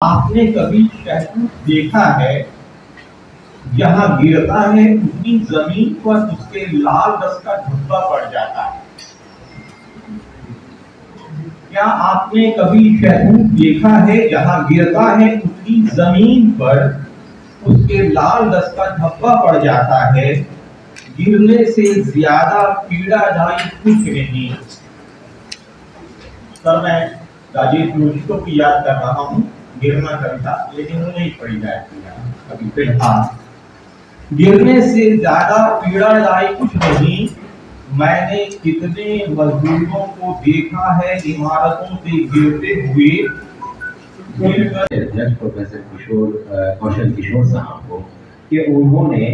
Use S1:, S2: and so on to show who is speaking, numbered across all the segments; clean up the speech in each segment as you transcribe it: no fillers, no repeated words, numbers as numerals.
S1: आपने कभी शहतूत देखा है? जहाँ गिरता है उतनी जमीन पर उसके लाल रस का धब्बा पड़ जाता है। क्या आपने कभी शहतूत देखा है? जहाँ गिरता है उतनी जमीन पर उसके लाल रस का धब्बा पड़ जाता है। गिरने से ज्यादा पीड़ादायी कुछ नहीं। सर, मैं राजेश जोशी को भी याद कर रहा हूँ, गिरना कविता, लेकिन वो नहीं पढ़ी जाती है अभी फिलहाल। गिरने से ज्यादा पीड़ादायी कुछ नहीं। मैंने कितने मजदूरों को देखा है इमारतों से गिरते हुए।
S2: अध्यक्ष प्रोफेसर कौशल किशोर साहब को कि उन्होंने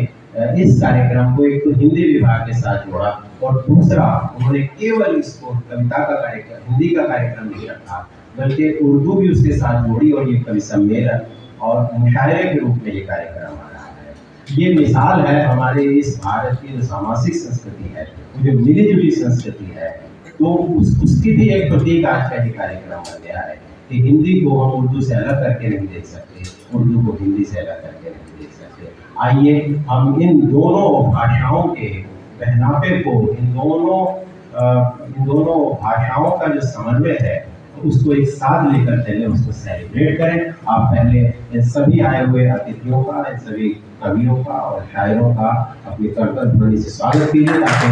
S2: इस कार्यक्रम को एक तो हिंदी विभाग के साथ जोड़ा और दूसरा उन्होंने केवल इसको कविता का कार्यक्रम, हिंदी का कार्यक्रम नहीं रखा, बल्कि उर्दू भी उसके साथ जोड़ी और ये कवि सम्मेलन और मुशायरे के रूप में ये कार्यक्रम आ रहा है। ये मिसाल है हमारे इस भारत की जो सामाजिक संस्कृति है, जो मिली जुली संस्कृति है, तो उसकी भी एक प्रतीक आज का ये कार्यक्रम बन गया है कि हिंदी को हम उर्दू से अलग करके नहीं देख सकते, उर्दू को हिंदी से अलग करके नहीं देख सकते। आइए हम इन दोनों भाषाओं के पहनावे को, इन दोनों भाषाओं का जो समन्वय है उसको एक साथ लेकर चले, उसको सेलिब्रेट करें। आप पहले इन सभी आए हुए अतिथियों का, इन सभी कवियों का और शायरों का अपनी कर्तव्य ध्वनि से स्वागत कीजिए ताकि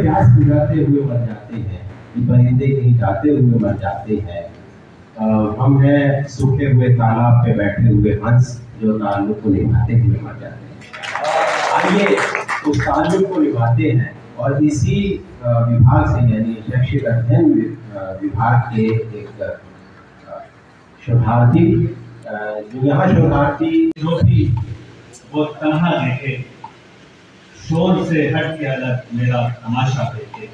S2: प्यास बुझाते हुए मर जाते हैं, परिंदे कहीं जाते हुए मर जाते हैं। हम हैं सूखे हुए तालाब पे बैठे हुए हंस जो ताल्लुक को निभाते हुए मर जाते हैं। आइए उस ताल्लुक को निभाते हैं और इसी विभाग से यानी शैक्षिक अध्ययन विभाग के एक शोधार्थी, यहाँ शोधार्थी
S3: जो भी वो तन्हा देखे, शोर से हट के अलग मेरा तमाशा देखे।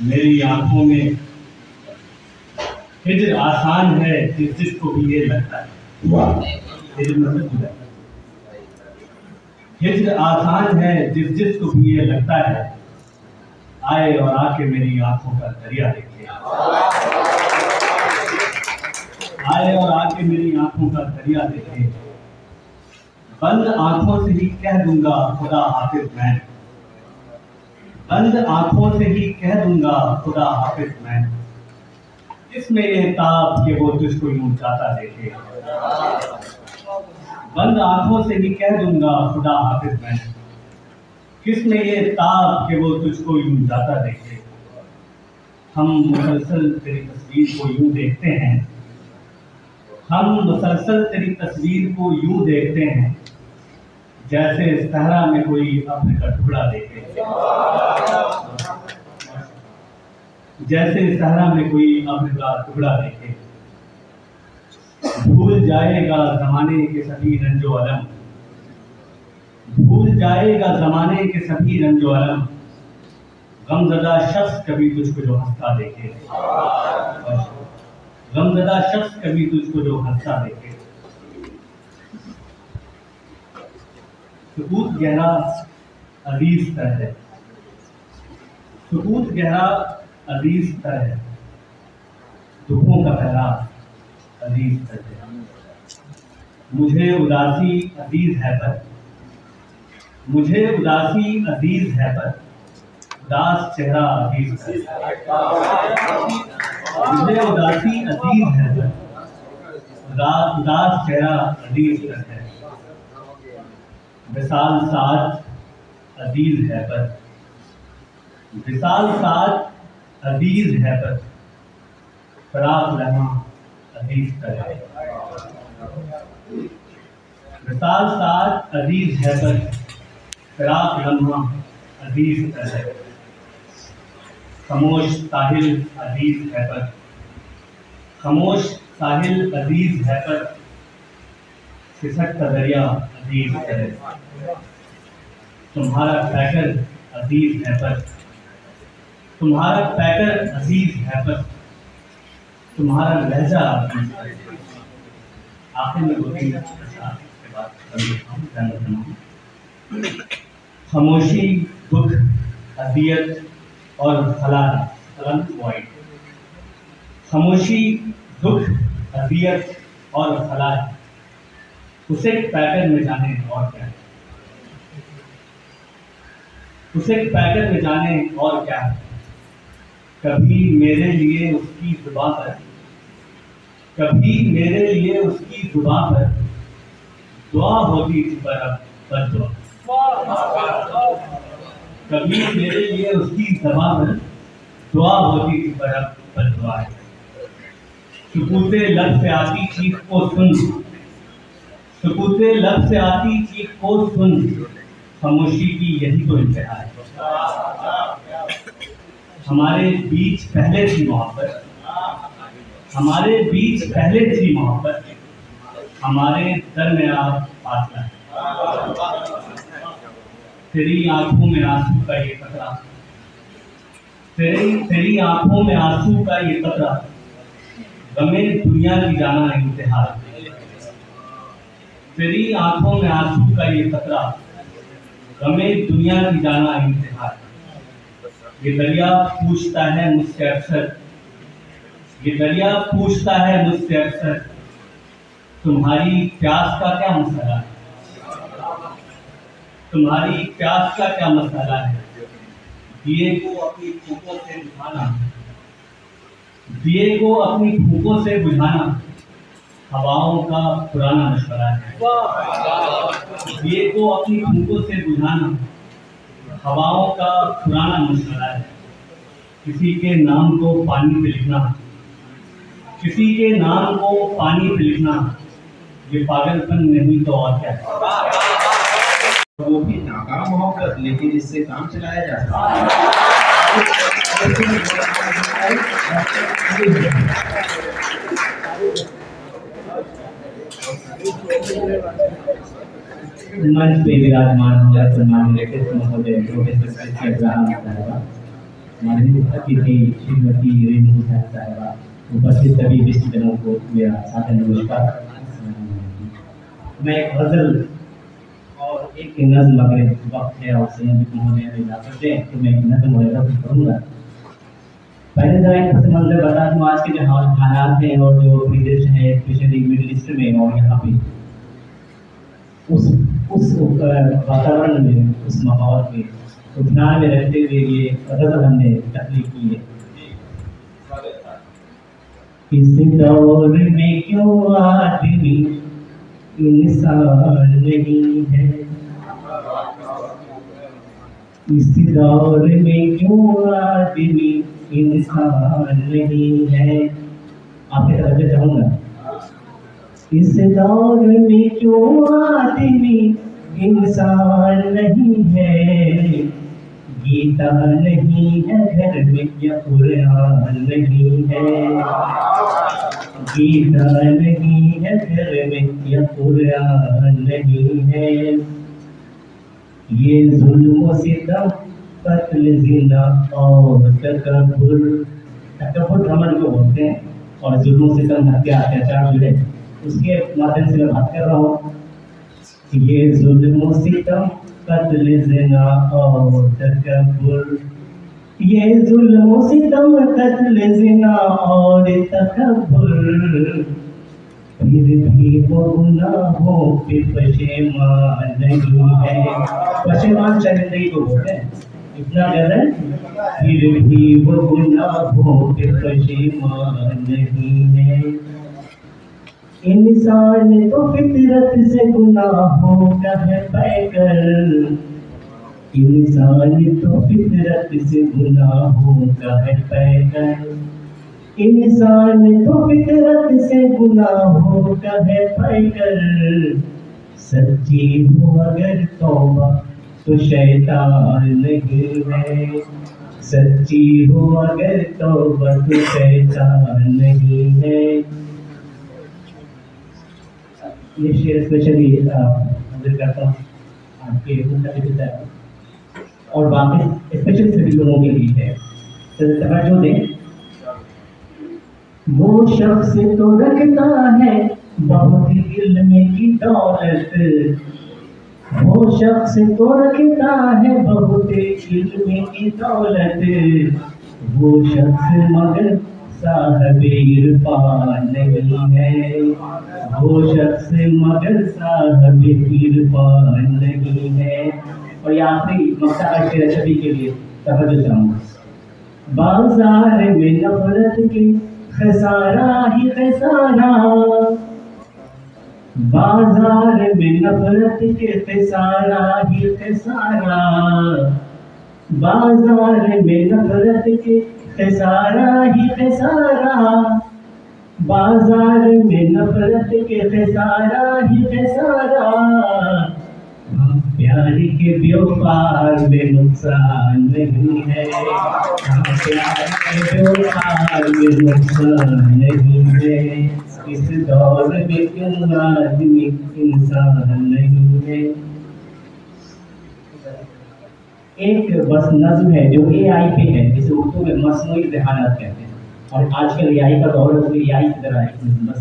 S3: मेरी आंखों में हिजर आसान है जिसको भी ये लगता है। हिजर आसान है जिसको भी ये लगता है। आए और आके मेरी आंखों का दरिया देखे। आए और आके मेरी आंखों का दरिया देखे। बंद आंखों से ही कह दूंगा खुदा हाफिज मैं। बंद आंखों से ही कह दूंगा खुदा हाफिज मैं। इसमें ये ताब कि वो तुझको यूं जाता देखे। बंद आंखों से ही कह दूंगा खुदा हाफिज मैं। किसमें ये ताब कि वो तुझको यूं जाता देखे। हम मुसलसल तेरी तस्वीर को यूं देखते हैं। हम मुसलसल तेरी तस्वीर को यूं देखते हैं जैसे सहरा में कोई अब्र का टुकड़ा देखे। जैसे सहरा में कोई अब्र का टुकड़ा देखे। भूल जाएगा जमाने के सभी रंजो अलम। भूल जाएगा जमाने के सभी रंजो अलम। गमज़दा शख्स कभी तुझको जो हंसता देखे। गमज़दा शख्स कभी तुझको जो हंसता देखे। सुकूत गहरा अजीज तर है। सुकूत गहरा अजीज तर है। दुखों का पहरा अजीज तर है। मुझे उदासी अजीज है पर, मुझे उदासी अजीज है पर, उदास चेहरा अजीज तर है। मुझे उदासी अजीज है पर, उदास चेहरा अजीज तर है। विसाल साथ अजीज है पर, विसाल साथ अजीज है पर, फराक लम्हा अजीज तर है। विसाल साथ अजीज है पर, फराक लम्हा अजीज तर है। खामोश साहिल अजीज है पर, खामोश साहिल अजीज है पर, सिसकता दरिया अजीज है। तुम्हारा पैकर अजीज है पर, तुम्हारा पैकर अजीज है पर, तुम्हारा लहजा अजीज है। आखिर में दो तीन के बाद खामोशी, दुख, अदियत और खला, वॉइड। खामोशी दुख, अजियत और फलाह है, उसे पैकर में जाने और क्या है, उसे पैकर में जाने और क्या है। कभी मेरे लिए उसकी जुबां पर, कभी मेरे लिए उसकी जुबां पर दुआ होती थी पर दुआ, कभी मेरे लिए उसकी ज़बां पर दुआ होती थी पर दुआ है। सुकूते लब से आती चीख को सुन, सुकूते लब से आती चीख को सुन, खामोशी की यही तो इंतहा है। हमारे बीच पहले थी मोहब्बत, हमारे बीच पहले थी मोहब्बत, हमारे दरमियान फासला है। तेरी आंखों में आंसू का ये कतरा, तेरी आंखों में आंसू का ये कतरा, गमे दुनिया की जाना इंतहा है। तेरी आंखों में आंसू का ये कतरा, गमे दुनिया की जाना इंतहा है। ये दरिया पूछता है मुझसे अक्सर, ये दरिया पूछता है मुझसे अक्सर, तुम्हारी प्यास का क्या मसला है, तुम्हारी प्यास का क्या मसला है। दिए को अपनी फूकों से बुझाना, दिए को अपनी फूकों से बुझाना, हवाओं का पुराना मशवरा है। दिए को अपनी फूकों से बुझाना, हवाओं का पुराना मशवरा है। किसी के नाम को पानी पे लिखना, किसी के नाम को पानी पे लिखना, ये पागलपन नहीं तो और क्या है।
S2: वो भी नाकाम होकर, लेकिन इससे काम चलाया जा सकता है।
S4: मंच पे विराजमान सम्माननीय लेखक महोदय प्रोफेसर अब्राहम साहिबा, माननीय अतिथि श्रीमती रेणु साहिबा, उपस्थित सभी विशिष्टजनों को मेरा सादर नमस्कार। मैं एक गजल और एक नज़्म, अगर वक्त है और संयोजक महोदय ने इजाजत दें तो मैं एक नज़्म वगैरह पढ़ूंगा। पहले जरा एक पस मंजर बता दूं आज के जो हालात हैं और जो परिदृश्य है, स्पेशली मिडिल ईस्ट में और यहाँ पे उस वातावरण में, उस माहौल में तो ध्यान में रखते हुए ये गजल हमने तख्लीक की है। इस दौर में क्यों आदमी इंसान नहीं है, इस दौर में क्यों आदमी इंसान नहीं है। आपके तवज्जो चाहूंगा। इस दौर में क्यों आदमी इंसान नहीं है, गीता नहीं है घर में या कुरान नहीं है, गीता नहीं है घर में या कुरान नहीं है। ये जुल्म सितम, कत्ल, जिना और तकब्बुर, तकब्बुर घमंड को बोलते हैं, और जुल्म सितम, हत्या, अत्याचार जुड़े, उसके माध्यम से मैं बात कर रहा हूँ। ये जुल्म सितम, कत्ल, जिना और तकब्बुर, ये जुल्म सितम, कत्ल, जिना और तकब्बुर, फिर भी वो गुनाहों पे पशेमान नहीं है। पशेमान शर्मिंदगी को बोलते हैं, इतना गलत, फिर भी वो गुनाहों पे पशेमान नहीं है। इंसान तो फितरत से गुनाहों का है पैकर, इंसान तो फितरत से गुनाहों का है पैकर, इंसान तो फितरत से गुनाहों का है पैकर। सच्ची हो अगर तौबा तो शैतान नहीं है, सच्ची हो अगर तौबा तो शैतान नहीं है। ये शेर स्पेशली अंदर करता हूँ आपके पिता और बाकी स्पेशली सभी लोगों के लिए है, तो तवज्जो दें। वो शख्स तो रखता है बहुत इल्म की दौलत, वो शख्स तो रखता है बहुत इल्म की दौलत, वो शख्स मगर साहब इरफान नहीं है वो शख्स, मगर साहब इरफान नहीं है। और ये आखिरी मक्ता का शेर सभी के लिए तवज्जो चाहूंगा। बाजार में नफरत के खसारा ही खसारा, बाजार में नफरत के खसारा ही खसारा, बाजार में नफरत के खसारा ही खसारा, बाजार में नफरत के खसारा ही खसारा, प्यार के व्यापार में नुकसान नहीं है, प्यार के व्यापार में नुकसान नहीं है, इस दौर में क्यों आदमी इंसान नहीं है। एक बस नज्म है जो AI पे है, जिसे उर्दू में मसनूई ज़हानत कहते हैं, और आजकल AI का दौर है, तो AI की तरह है बस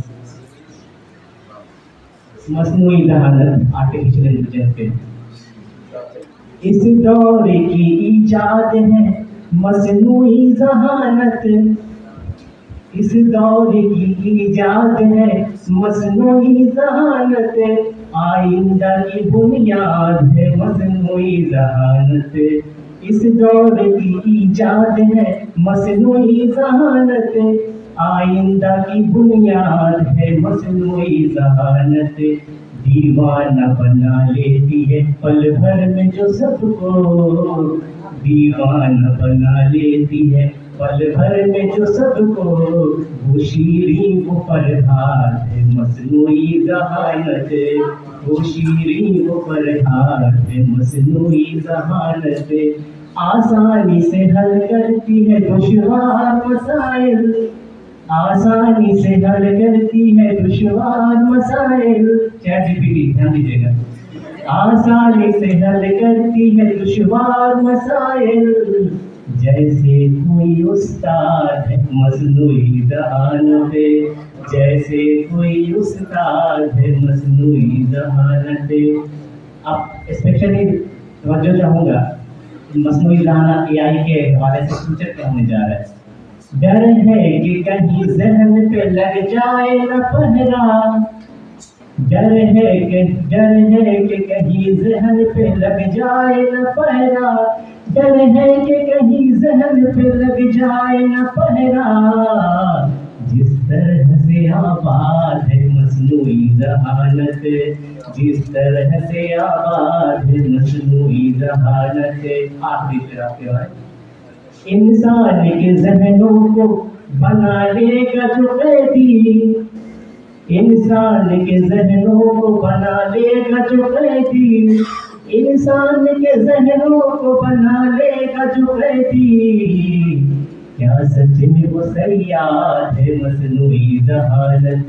S4: मसनूई ज़हानत, आर्टिफिशियल इंटेलिजेंस पे। इस दौर की इजाद है मसनूई ज़हानत, इस दौर की इजाद है मसनूई ज़हानत, आइंदा की बुनियाद है मसनूई ज़हानत, इस दौर की इजाद है मसनूई ज़हानत, आइंदा की बुनियाद है मसनूई ज़हानत, दीवाना बना लेती है पल भर में जो सबको, दीवाना बना लेती है पल भर में जो सबको, वो शीरीं वो फरहाद है मसनूई ज़हानत, वो शीरीं वो फरहाद है मसनूई ज़हानत, आसानी से हल करती है दुश्वार मसाइल, आसानी से हल करती है दुश्वार मसाइल, ChatGPT ध्यान दीजिएगा, आसानी से हल करती है दुश्वार मसाइल, जैसे कोई उस्ताद है मसनूई ज़हानत, जैसे कोई उस्ताद है मसनूई ज़हानत। अब स्पेशली तवज्जो चाहूँगा, मसनूई ज़हानत AI के हवाले से फ्यूचर क्या होने जा रहा है। डर है कि कहीं ज़हन पे लग जाए न पहरा, डर है कि कहीं ज़हन पे लग जाए न पहरा, डर है कि कहीं ज़हन पे लग जाए न पहरा, जिस तरह से आबाद है मसनूई ज़हानत, जिस तरह से आबाद है मसनूई ज़हानत। आखिरी शेर आपके बाद, इंसान के ज़हनों को बना लेगा जो कैदी, इंसान के ज़हनों को बना लेगा जो कैदी, इंसान के ज़हनों को बना लेगा जो कैदी, क्या सच में वो सयाद है मसनूई ज़हानत,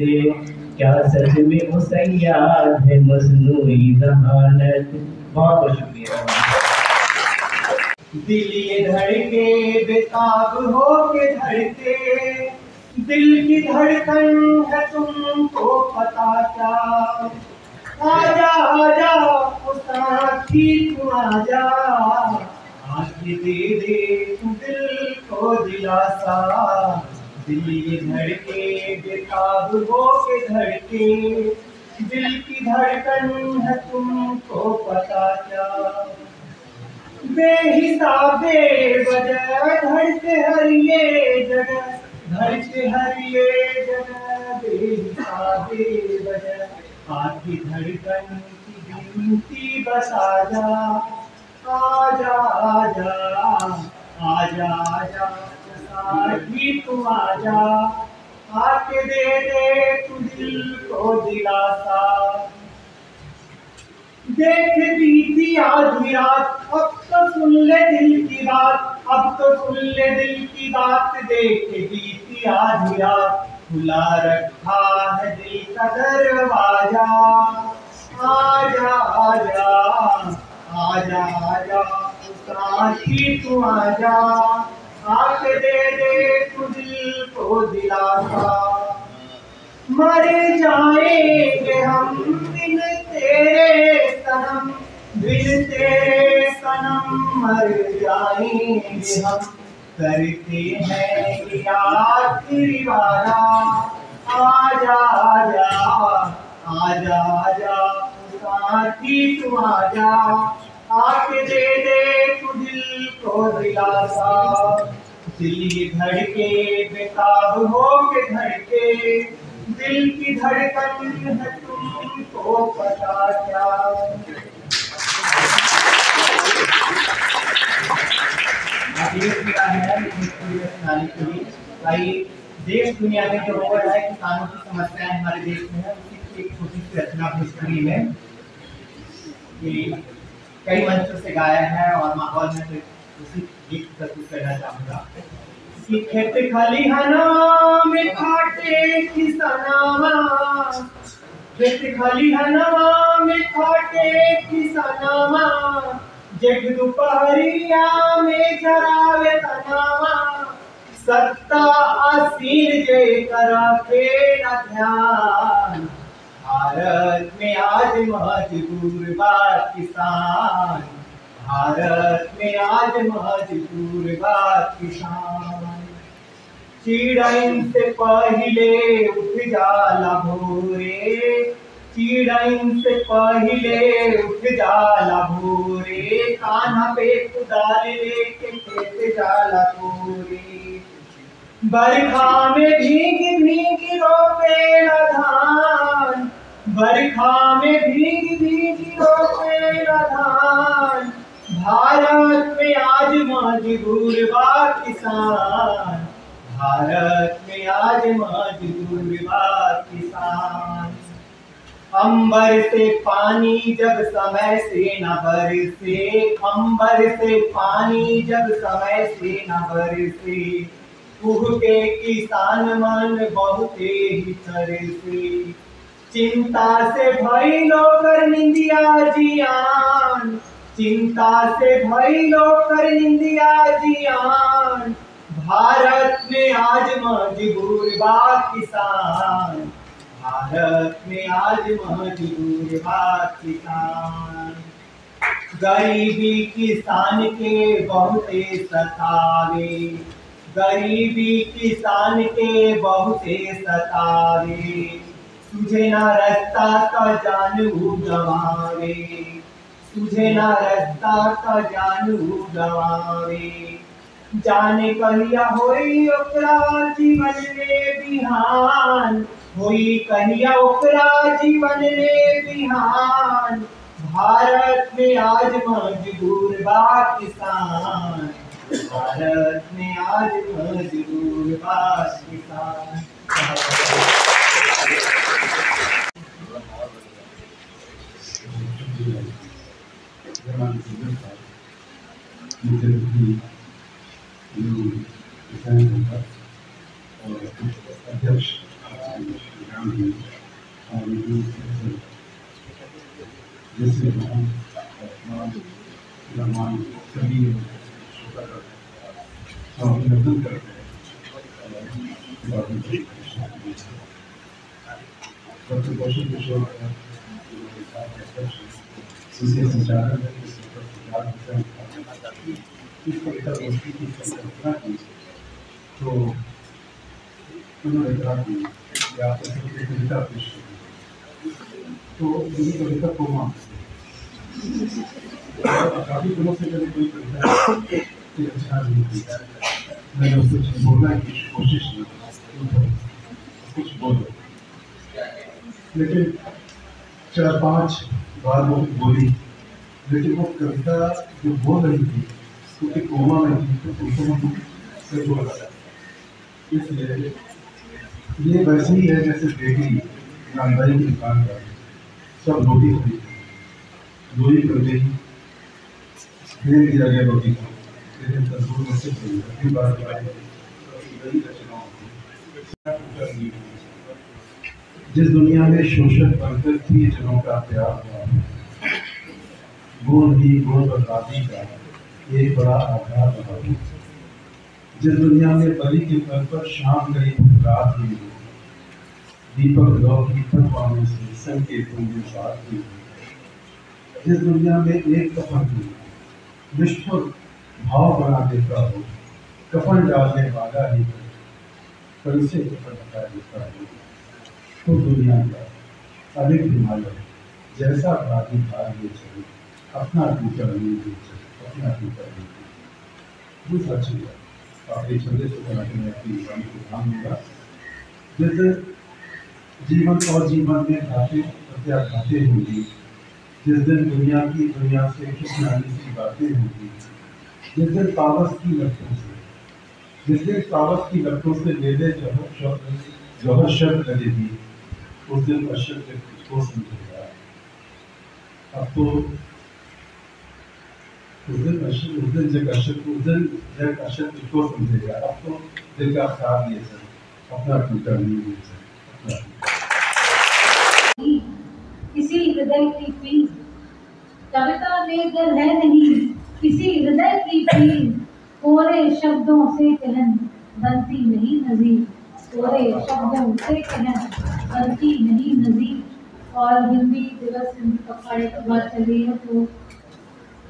S4: क्या सच में वो सयाद है मसनूई ज़हानत। बहुत बहुत शुक्रिया।
S1: दिल ये धड़के बेताब हो के धड़के, दिल की धड़कन है तुमको पता क्या, आजा आजा साथी तू आजा, आके दे दे तू दिल को दिलासा, दिल ये धड़के बेताब हो के धड़के, दिल की धड़कन है तुमको पता क्या, बेहिसाब बेवजह धड़के हर ये जगह, धड़के हर ये जगह, बेहिसाब बेवजह आखी धड़कन की गिनती बस आजा आजा आजा आजा आजा साथी तू आजा, आके दे दे तू दिल को दिलासा, देख बीती आधी रात अब तो सुन ले दिल की बात, अब तो सुन ले दिल की बात, देख बीती आधी रात खुला रखा है दिल का दरवाजा, आजा आजा आजा आजा साथी तू आजा, आके दे दे तू दिल को दिलासा, मर जाएंगे हम बिन तेरे सनम, बिन तेरे सनम मर जाएंगे हम, करते हैं याद तेरी वादा। आजा आजा आजा आजा साथी तू आजा, आके दे दे तू दिल को दिलासा। दिल ये धड़के बेताब हो के धड़के, दिल की धड़कन है तुमको पता क्या। भाई देश दुनिया में जो हो रहा है, किसानों की समस्याएं हमारे देश में है, उसकी एक छोटी सी रचना हिस्ट्री में कि कई मंचों से गाया है और माहौल में तो उसी गीत प्रस्तुत करना चाहूंगा कि खेत खलिहाना में खाटे किसानावा, खेत खलिहाना में खाटे किसानावा, जग दोपहरिया में जरावे तनावा। सत्ता आसीन जे करा के न ध्यान, भारत में आज मजबूर बा किसान, भारत में आज मजबूर बा किसान। चिड़ैन से पहिले उठ जाला भोरे, चिड़ैन से पहिले उठ जाला भोरे, कान्हा पे कुदाल लेके खेत जाला तोरे। बरखा में भीग भीग रोपे धान, बरखा में भीग भीग रोपे धान, भारत में आज मजबूर बा किसान, भारत में आज मजबूर बा किसान। अंबर से पानी जब समय से न बरसे, अंबर से पानी जब समय से न बरसे, कुह के किसान मन बहुते ही तरसे। चिंता से भइलो कर निंदिया जियान, चिंता से भइलो कर निंदिया जियान, भारत में आज मजबूर बा किसान, भारत में आज मजबूर बा किसान। गरीबी किसान के बहुते सतावे, गरीबी किसान के बहुते सतावे, तुझे ना रास्ता का जानू गवावे, तुझे ना रास्ता का जानू गवावे। जाने कहिया होई ओकरा जीवन में बिहान, होई कहिया ओकरा जीवन में बिहान, भारत में आज मजबूर बा किसान, भारत में आज मजबूर बा किसान।
S5: अध्यक्ष जैसे हम सभी अभिनंदन करते हैं। डॉक्टर कौशल किशोर संचालन इस कविता गोष्ठी की संकल्पना की, तो उन्होंने कहा कि आप कविता पेश करें, तो मेरी कविता को काफी दिनों से मैंने कोई कविता अच्छा नहीं की, मैंने उससे बोलने की कोशिश की, कुछ बोलो, लेकिन 4-5 बार वो बोली, लेकिन वो कविता जो बोल रही थी क्योंकि कोमा में थी तो उसको से बोल रहा था। इसलिए ये वैसे ही है जैसे बेटी नानदाई की दुकान पर सब रोटी खरीदी, दूरी कर दी, फिर दिया गया रोटी को, लेकिन तंदूर में से अगली बार जिस दुनिया में शोषक बनकर थी जनों का प्यार हुआ, गुण ही गुण बर्बादी का एक बड़ा आधार रहा। जिस दुनिया में बलि के तल पर शाम गई रात हुई, दीपक लौ की पटवाने से संकेतों में बात हुई। जिस दुनिया में एक कफन भी निष्ठुर भाव बना देता हो, कफन डालने वाला ही है, पर इसे कफन हटा देता है। तो दुनिया का अधिक हिमालय जैसा भागी भाग ले चले, अपना टूटा नहीं दे चले, अपना टूटा नहीं दे। दूसरा चीज आपके छोटे से बनाते में अपनी जीवन को ध्यान देगा। जैसे जीवन और जीवन में घाटे प्रत्याघाते होंगी, जिस दिन दुनिया से खिसलाने की बातें होंगी, जिस दिन पावस की लपटों से ले ले जौहर शब्द लगेगी, उस दिन अशब्द तुझको समझेगा। अब तो उस दिन जग अशब्द तुझको समझेगा। अब तो दिल का ख्याल ये सब अपना टूटा नहीं ले सकता,
S6: किसी हृदय की पीर कविता में गर है नहीं, किसी हृदय की पीर कोरे शब्दों से कहन बनती नहीं नजीर, कोरे शब्दों से कहन बनती नहीं नजीर। और हिंदी दिवस हिंदी पखवाड़े की बात चल रही है, तो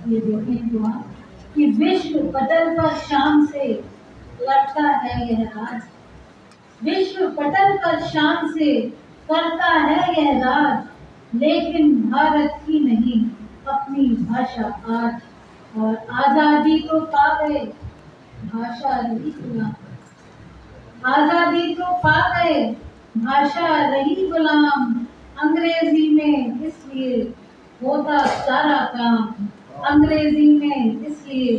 S6: ये देखें दुआ कि विश्व पटल पर शाम से लड़ता है यह राज, विश्व पटल पर शाम से करता है यह राज, लेकिन भारत की नहीं अपनी भाषा आज। और आजादी तो पा गए, भाषा रही गुलाम, आजादी तो पा गए, भाषा रही गुलाम। अंग्रेजी में इसलिए होता सारा काम, अंग्रेजी में इसलिए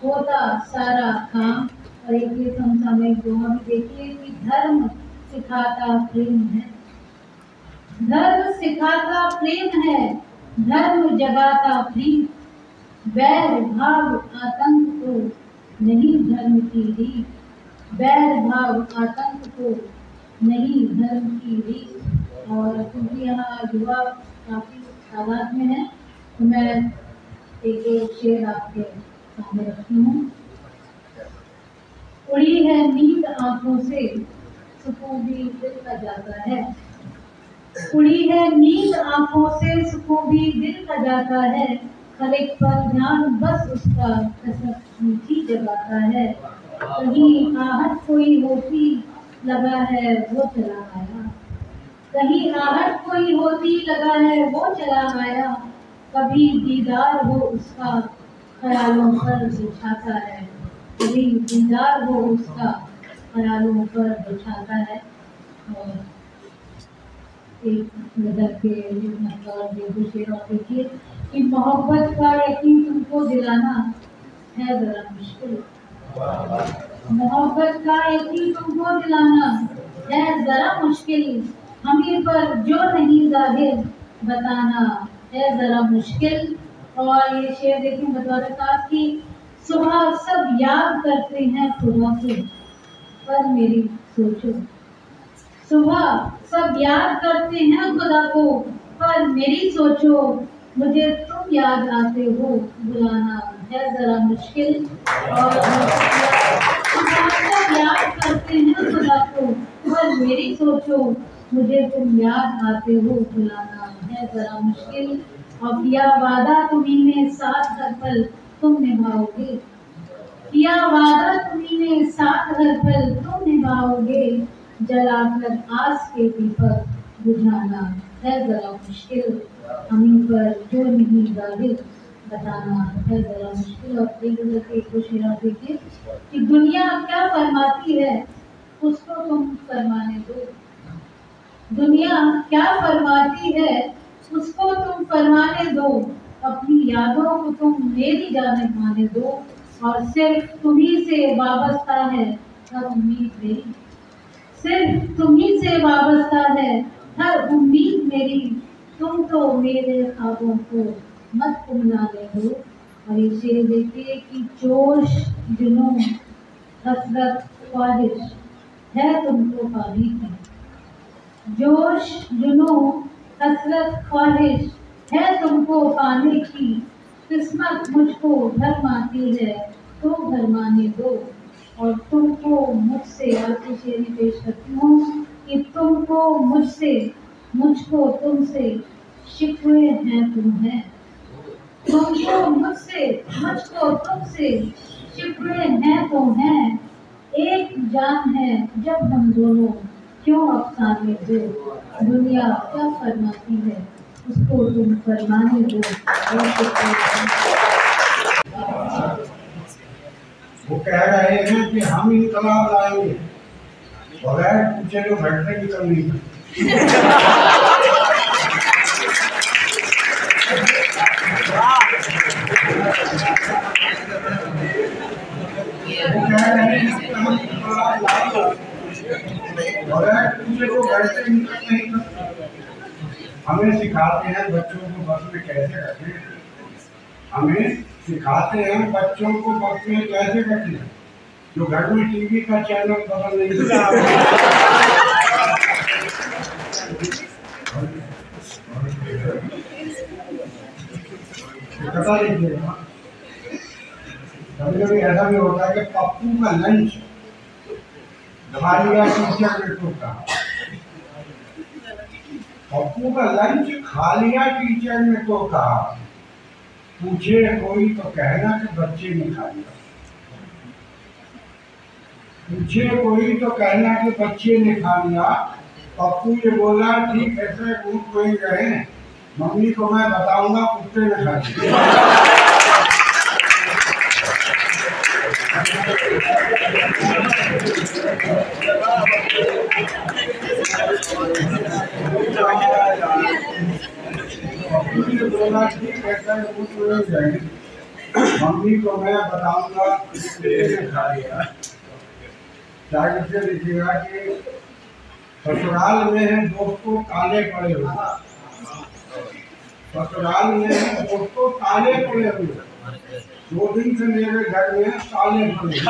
S6: होता सारा काम। और एक ये समसामयिक दुआ भी देखिए कि धर्म सिखाता प्रेम है, धर्म सिखाता प्रेम है, धर्म जगाता प्रीत, वैर भाव आतंक को नहीं धर्म की रीत, वैर भाव आतंक को नहीं धर्म की रीत। और क्योंकि यहाँ युवा काफी तादाद में है, तो मैं एक शेर आपके सामने रखती हूँ। उड़ी है नींद आंखों से, सुकून भी दिल का जाता है, उड़ी है नींद आंखों से, सुकून भी दिल का जाता है। हर एक पर ध्यान बस उसका कसरत मीठी जगाता है। कहीं आहट कोई होती लगा है वो चला आया, कहीं आहट कोई होती लगा है वो चला आया। कभी दीदार हो उसका ख्यालों पर बिछाता है, कभी दीदार हो उसका ख्यालों पर बिछाता है। और एक नजर के शेर और देखिए कि मोहब्बत का यकीन तुमको दिलाना है जरा मुश्किल, मोहब्बत का यकीन तुमको दिलाना है जरा मुश्किल। हमें पर जो नहीं जाहिर बताना है जरा मुश्किल। और ये शेर देखिए बतौर खास कि सुबह सब याद करते हैं खुदा को, पर मेरी सोचो, सुबह सब याद करते हैं खुदा को, पर मेरी सोचो, मुझे तुम याद आते हो, बुलाना है जरा मुश्किल। और सब याद करते हैं खुदा को, पर मेरी सोचो, मुझे तुम याद आते हो, बुलाना है जरा मुश्किल। और किया वादा तुम्हीं ने साथ हर पल तुम निभाओगे, किया वादा तुम्हीं ने साथ हर पल तुम निभाओगे। जलाकर आस के दीपक बुझाना है जरा मुश्किल, हमें पर जो नहीं जाहिर बताना है जरा मुश्किल। और एक शेर देखिए कि दुनिया क्या फरमाती है उसको तुम फरमाने दो, दुनिया क्या फरमाती है उसको तुम फरमाने दो। अपनी यादों को तुम मेरी जानिब माने दो, और सिर्फ तुम्ही से वाबस्ता है हर उम्मीद मेरी, सिर्फ तुम्ही से वाबस्ता है हर उम्मीद मेरी। तुम तो मेरे ख्वाबों को मत गुमनाने दो। और ये शेर देखिए कि जोश जुनून हसरत ख्वाहिश है तुमको पाने की, जोश जुनून हसरत ख्वाहिश है तुमको पाने की। किस्मत मुझको भरमाती है तो भरमाने दो, और तुमको मुझसे आपकी शेरी पेश करती हूँ कि तुमको मुझसे मुझको तुमसे शिकवे हैं तुम्हें, तुमको मुझसे मुझको तुमसे शिकवे हैं तुम्हें। एक जान है जब हम दोनों, क्यों अफसाने दो, दुनिया क्या फरमाती है उसको तुम फरमाने दो।
S1: वो कह रहे हैं कि हम इनकलाब लाएंगे, बगैर पूछे तो घर से निकल नहीं सकते। वो कह रहे हैं कि हम इनकलाब लाएंगे, बगैर पूछे तो घर से निकल नहीं सकते। हमें सिखाते हैं बच्चों को बस में कैसे रखें, हमें सिखाते हैं बच्चों को बस में कैसे रखें। जो घर में टीवी का चैनल बदल नहीं पता लीजिएगा। कभी कभी ऐसा भी होता है कि पप्पू का लंच खा लिया टीचर ने तो कहा, पप्पू का लंच खा लिया टीचर ने तो कहा, पूछे कोई तो कहना कि बच्चे ने खा लिया, पूछे कोई तो कहना कि बच्चे ने खा लिया। पप्पू ने बोला ठीक ऐसे पूछ कोई रहे, मम्मी को मैं बताऊंगा कुत्ते ने खा लिया। बोला ठीक ऐसा कुछ नहीं रहे, मम्मी को मैं बताऊंगा कुत्ते ने खा लिया। जाकर से लिखिएगा कि ससुराल में है दोस्तों ताले पड़े हुए, ससुराल में है दोस्तों ताले पड़े हुए, 2 दिन से मेरे घर में ताले पड़े हुए,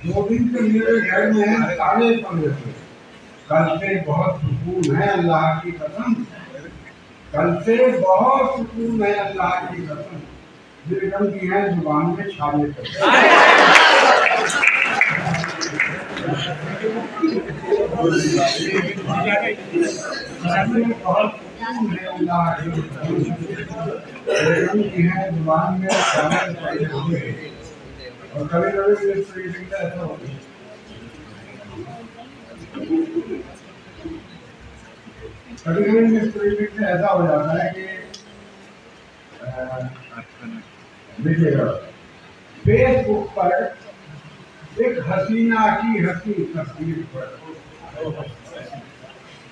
S1: 2 दिन से मेरे घर में ताले पड़े हुए। कल से बहुत सुकून है अल्लाह की कसम, कल से बहुत सुकून है अल्लाह की कसम, दिलगम की है जुबान में छाले बहुत सुकून है अल्लाह की है जुबान में छाले हुए। और कभी कभी ऐसा होता है, कभी कभी मिस्त्री से ऐसा हो जाता है कि देखिएगा फेसबुक पर एक हसीना की हसी तस्वीर पर,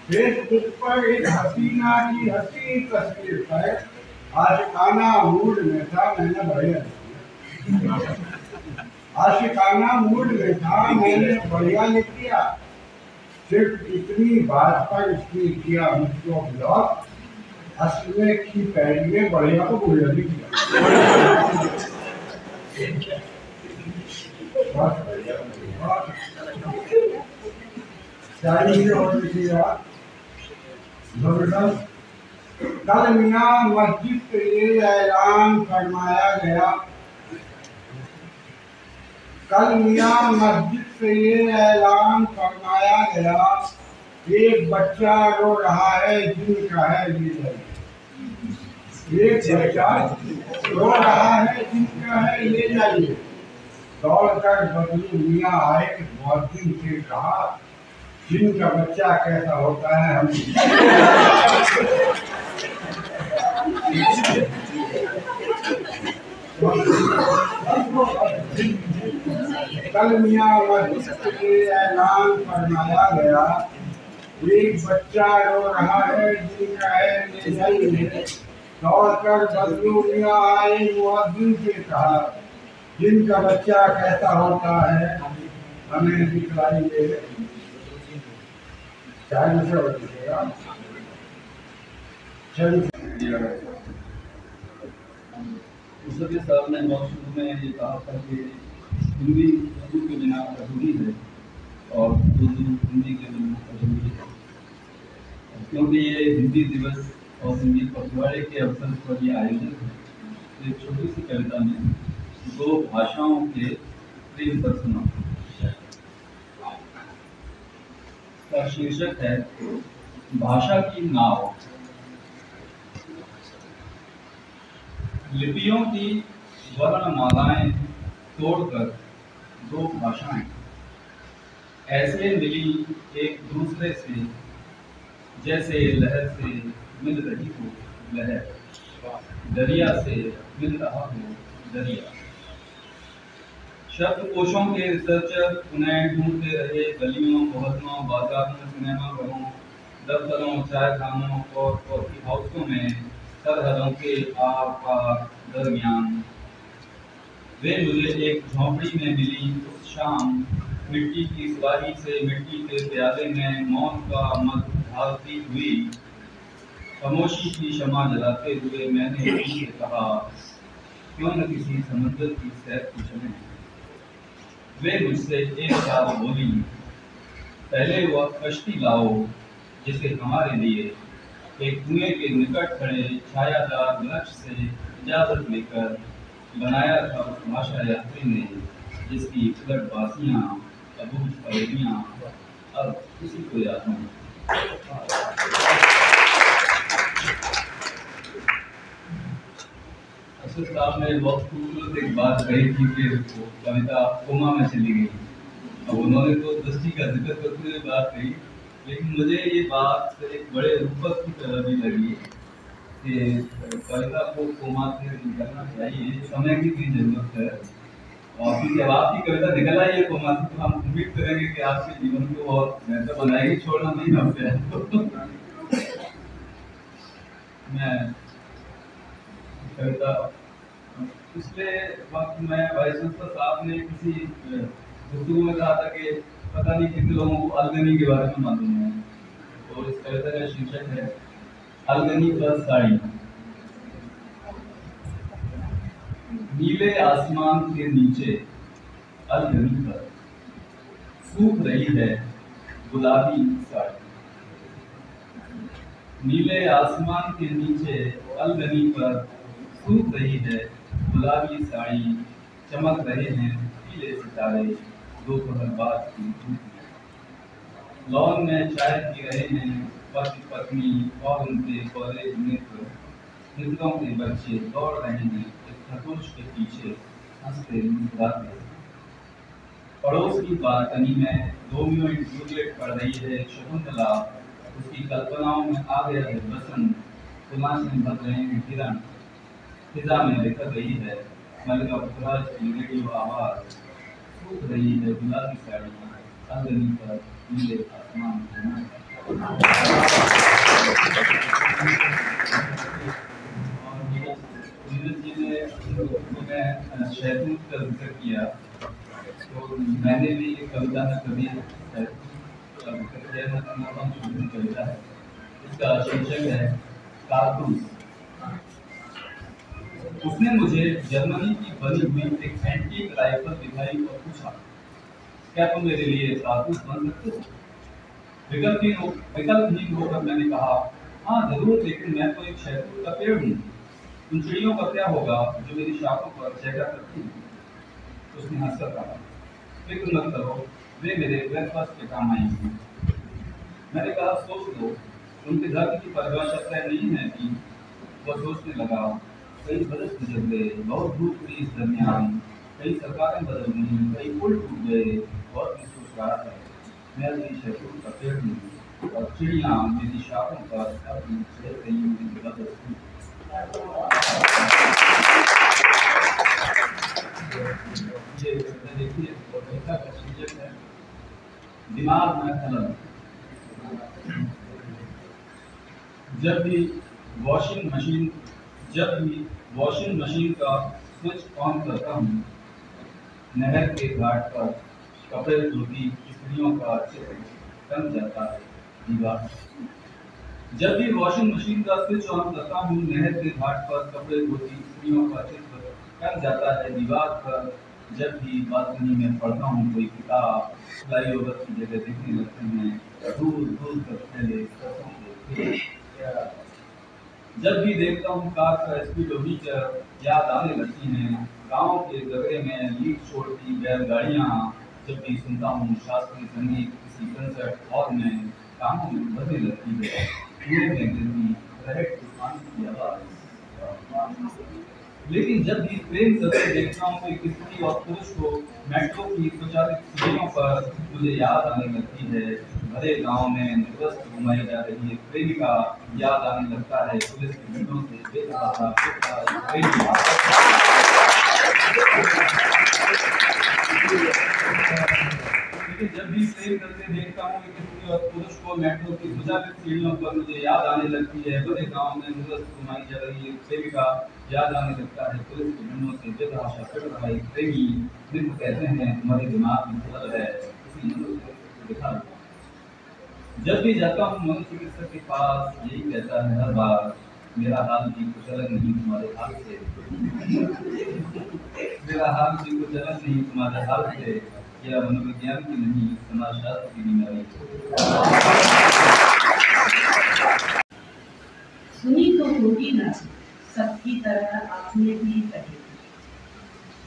S1: फेसबुक पर एक हसीना की हसी तस्वीर पर आशिकाना मूड में था मैंने बढ़िया, आशिकाना मूड में था मैंने बढ़िया लिख दिया, सिर्फ इतनी बात पर इसने किया मुझको ब्लॉक, असल में की पैड में बढ़िया को बुढ़िया लिख दिया। कल मियाँ मस्जिद के लिए ऐलान फरमाया गया, कल मियाँ मस्जिद से ये ऐलान फरमाया गया, एक बच्चा रो रहा है जिनका है ये जाइए, एक बच्चा रो रहा है जिनका है ले जाइए। दौड़कर बदलू मियाँ आए बहुत दिन से कहा, जिनका बच्चा कैसा होता है हम कल मियाँ मस्जिद से ऐलान फरमाया गया, एक बच्चा रो रहा है जिनका है ले जाइए। दौड़कर बदलू मियाँ आए मुअज्जिन से कहा, जिनका बच्चा कैसा होता है हमें दिखलाइए।
S7: मुसद्दी साहब ने बहुत शुरू में ये कहा था कि हिंदी उर्दू के बिना अधूरी है और उर्दू हिंदी के बिना अधूरी है, क्योंकि ये हिंदी दिवस और हिंदी पखवाड़े के अवसर पर ये आयोजन है। एक छोटी सी कविता में 2 भाषाओं के प्रेम पर सुना का शीर्षक है भाषा की नाव। लिपियों की वर्णमालाएं तोड़कर दो भाषाएं ऐसे मिली एक दूसरे से, जैसे लहर से मिल रही हो लहर, दरिया से मिल रहा हो दरिया। शब्दकोशों के रिसर्चर उन्हें ढूंढते रहे गलियों, मोहल्लों, बाजारों, सिनेमा घरों, दफ्तरों, चाय खानों और कॉफी हाउसों में, सरहदों के आर पार दरमियान। वे मुझे एक झोंपड़ी में मिली उस शाम, मिट्टी की सवारी से मिट्टी के प्याले में मौत का मत ढालती हुई। खामोशी की शमा जलाते हुए मैंने उनसे कहा, क्यों न किसी समुद्र की सैर की चलें। वे मुझसे एक साथ बोली, पहले वह कश्ती लाओ जिसे हमारे लिए एक कुएं के निकट खड़े छायादार वृक्ष से इजाजत लेकर बनाया था उस भाषा यात्री ने, जिसकी उलट बासियां, अबूझ पहेलियां अब किसी को याद नहीं। अशोक साहब ने बहुत खूबसूरत एक बात कही थी कि वो कविता कोमा में चली गई। अब उन्होंने तो दृष्टि का जिक्र करते हुए बात कही, लेकिन मुझे ये बात एक बड़े रूपक की तरह भी लगी कि कविता को कोमा से निकलना चाहिए, समय की भी जरूरत है। और क्योंकि अब आपकी कविता निकल आई है कोमा से, तो हम उम्मीद करेंगे कि आपके जीवन को और बेहतर बनाएगी, छोड़ना नहीं हमसे। मैं कविता पिछले वक्त में भाई संस्था साहब ने किसी गुफ्तगू में कहा था कि पता नहीं कितने लोगों को अलगनी के बारे में मालूम है, और इस कविता का शीर्षक है अलगनी पर साड़ी। नीले आसमान के नीचे अलगनी पर सूख रही है गुलाबी साड़ी। नीले आसमान के नीचे अलगनी पर सूख रही है गुलाबी साड़ी, चमक रहे हैं पीले सितारे दोपहर बाद की धूप में। लॉन में चाय पी रहे हैं पति पत्नी और उनके कॉलेज मित्र, मित्रों के बच्चे दौड़ रहे हैं एक खरगोश के पीछे हंसते मुस्कुराते। पड़ोस की बालकनी में रोमियो एंड जूलियट पढ़ रही है शकुंतला, उसकी कल्पनाओं में आ गया है बसंत, उल्लास में भर रहे हैं किरण, फिजा में बिखर रही है मलका पुखराज की रेडियो आवाज, सूख रही है गुलाबी साड़ी अलगनी पर नीले आसमान में। और नीरज जी ने शहतूत का जिक्र किया, तो मैंने भी एक कविता में कभी कविता है, इसका शीर्षक है कारतूस। उसने मुझे जर्मनी की बनी हुई एक एंटीक राइफल दिखाई और पूछा, क्या तुम मेरे लिए कारतूस बन सकते हो? विकल्पहीन होकर मैंने कहा, हाँ जरूर, लेकिन मैं तो एक शहतूत का पेड़ हूँ, उन चिड़ियों का क्या होगा जो मेरी शाखों पर चहका करती हैं? उसने हंसकर कहा, फिक्र मत करो, वे मेरे ब्रेकफास्ट के काम आएंगे। मैंने कहा, सोच लो, उनके धर्म की परिभाषा तय नहीं है कि। वह सोचने लगा, कई बरस गुजर गए, बहुत धूप हुई इस दरमियान, कई सरकारें बदल गई, कई पुल टूट गए, बहुत कुछ सोच रहा है। मैं अपनी शहतूत का पेड़ हूँ और चिड़ियाँ मेरी शाखों पर अपनी चहक रही उनकी जबरदस्ती। ये देखिए कविता का शीर्षक है दिमाग में खलल। जब भी वॉशिंग मशीन का स्विच ऑन करता हूँ, नहर के घाट पर कपड़े धोती स्त्रियों का चित्र बन जाता है दीवार। जब भी वॉशिंग मशीन का स्विच ऑन करता हूँ, नहर के घाट पर कपड़े धोती स्त्रियों का चित्र बन जाता है दीवार पर। जब भी बालकनी में पढ़ता हूँ कोई किताब, फ्लाईओवर की जगह दिखने लगते हैं दूर दूर तक फैले सरसों के खेत। जब भी देखता हूँ कार का स्पीडोमीटर, याद आने लगती हैं गाँव के गगरे में लीक छोड़ती बैलगाड़ियाँ। जब भी सुनता हूँ शास्त्रीय संगीत किसी कंसर्ट हॉल में, कानों में बजने लगती है कुएं में गिरती रहट तूफान की आवाज़। लेकिन जब भी प्रेम करते देखता हूँ तो एक स्त्री और पुरुष को मेट्रो की स्वचालित सीढ़ियों पर मुझे याद आने लगती है। भरे गांव में निर्वस्त्र घुमाई जा रही एक प्रेमिका याद आने लगता है। पुलिस की विंडो से देख रहा था लेकिन जब भी प्रेम करते देखता हूँ एक स्त्री और पुरुष को मेट्रो की स्वचालित सीढ़ियों पर मुझे याद आने लगती है। भरे गांव में निर्वस्त्र घुमाई जा रही एक प्रेमिका याद आने लगता है। पुलिस की विंडो से बेतहाशा फिर रहा एक प्रेमी मित्र कहते हैं हमारे दिमाग में खलल है, इसी मनुष्य को दिखा दो। जब भी जाता हूँ मनोचिकित्सक के पास यही कहता है हर बार, मेरा हाल भी कुछ अलग नहीं तुम्हारे हाल से, मेरा हाल भी कुछ अलग नहीं तुम्हारे हाल से। यह मनोविज्ञान की नहीं समाजशास्त्र की बीमारी।
S8: सुनी तो होगी ना सबकी तरह आपने भी कही,